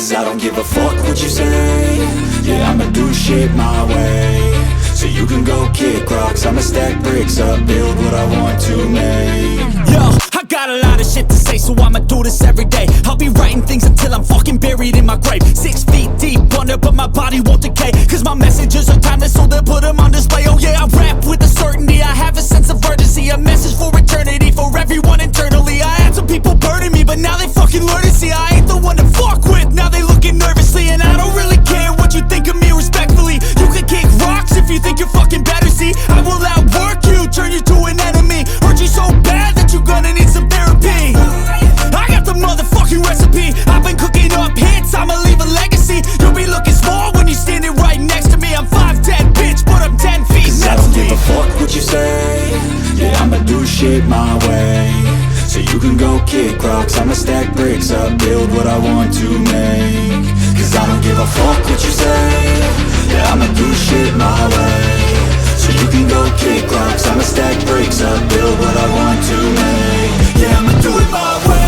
Cause I don't give a fuck what you say. Yeah, I'ma do shit my way. So you can go kick rocks, I'ma stack bricks up, build what I want to make. Yo, I got a lot of shit to say, so I'ma do this every day. I'll be writing things until I'm fucking buried in my grave. 6 feet deep under, but my body won't decay. Cause my messages are timeless, so they'll put them on display. Oh yeah, I rap with a certainty, I have a sense of urgency. A message for eternity, for everyone internally. I had some people burning me, but now they fucking learn to see I ain't the one to fuck with, now they looking nervously. And I don't really care what you think of me respectfully. You can kick rocks if you think you're fucking better, see. I will outwork you, turn you to an enemy. Hurt you so bad that you're gonna need some therapy. I got the motherfucking recipe. I've been cooking up hits, I'ma leave a legacy. You'll be looking small when you're standing right next to me. I'm 5'10", bitch, but I'm 10 feet Cause next I don't to me. give a fuck what you say. Yeah, I'ma do shit my way. So you can go kick rocks, I'ma stack bricks up, build what I want to make. Cause I don't give a fuck what you say. Yeah, I'ma do shit my way. So you can go kick rocks, I'ma stack bricks up, build what I want to make. Yeah, I'ma do it my way.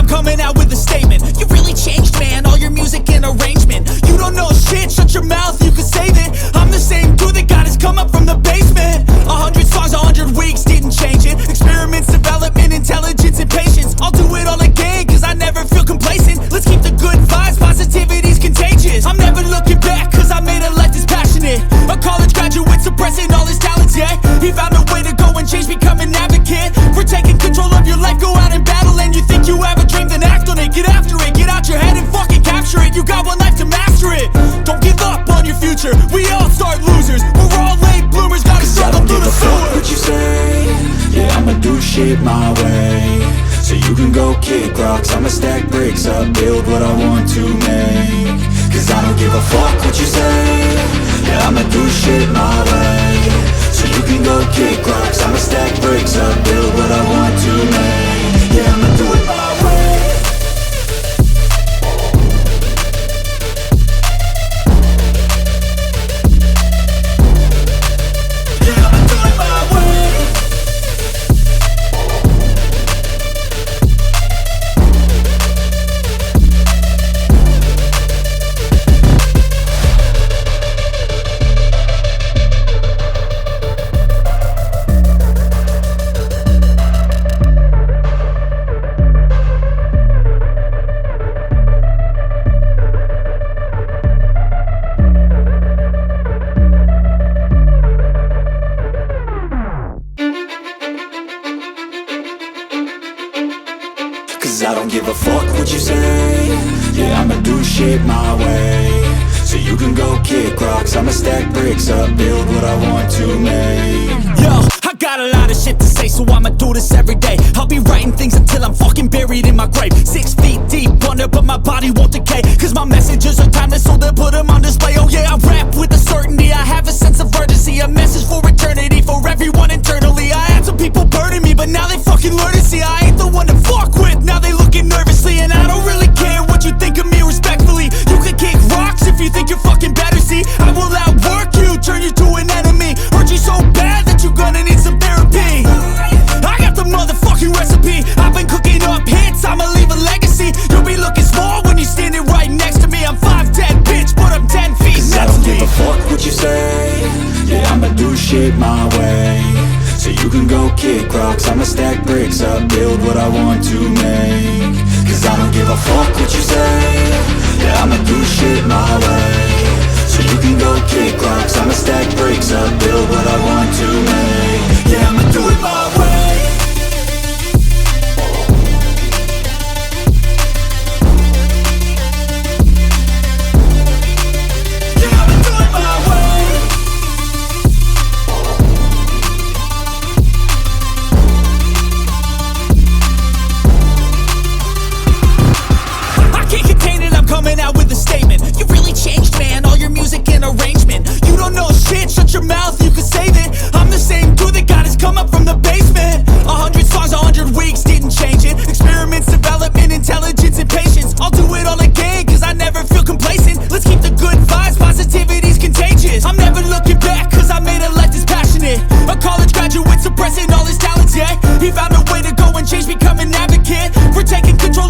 Coming out with a statement. You really changed, man, all your music and arrangement. You don't know shit, shut your mouth, you can save it. I'm the same dude that got his come up from the basement. 100 songs, 100 weeks, didn't change it. Experiments, development, intelligence, and patience. I'll do it all again, cause I never feel complacent. Let's keep the good vibes, positivity's contagious. I'm never looking back, cause I made a life that's passionate. A college graduate suppressing all his talents, yeah. He found a way to go and change, become an advocate. For taking control of your life, go out and battle. And you think you have a dream, then act on it. Get after it, get out your head and fucking capture it. You got one life to master it. Don't give up on your future, we all start losers. We're all late bloomers, gotta struggle through the sewer. What you say? Yeah, I'ma do shit my way. So you can go kick rocks, I'ma stack bricks up, build what I want to make. Cause I don't give a fuck what you say. Yeah, I'ma do shit my way. So you can go kick rocks, I'ma stack bricks up, build what I want to make. Yeah, I'ma do it my way. Cause I don't give a fuck what you say. Yeah, I'ma do shit my way. So you can go kick rocks, I'ma stack bricks up, build what I want to make. Yo, I got a lot of shit to say, so I'ma do this every day. I'll be writing things until I'm fucking buried in my grave. 6 feet deep under, but my body won't decay. Cause my messages are timeless, so they'll put them on display. Oh yeah, I rap with a certainty, I have a sense of urgency. A message for eternity, for everyone internally. I had some people burning me, but now they fucking learn to see I ain't the one to fuck with, now they looking nervously. And I don't really care what you think of me respectfully. You can kick rocks if you think you're fucking better, see. I will outwork you, turn you to an enemy. Hurt you so bad that you're gonna need some therapy. I got the motherfucking recipe. I've been cooking up hits, I'ma leave a legacy. You'll be looking small when you're standing right next to me. I'm 5'10", bitch, but I'm 10 feet Cause next to me. I don't give a fuck what you say. Yeah, I'ma do shit my way. So you can go kick rocks, I'ma stack bricks up, build what I want to make. Cause I don't give a fuck what you say. Yeah, I'ma do shit my way. So you can go kick rocks, I'ma stack bricks up, build what I want to make. Yeah, I'ma do it my way. Coming out with a statement. You really changed, man, all your music and arrangement. You don't know shit, shut your mouth, you can say We're taking control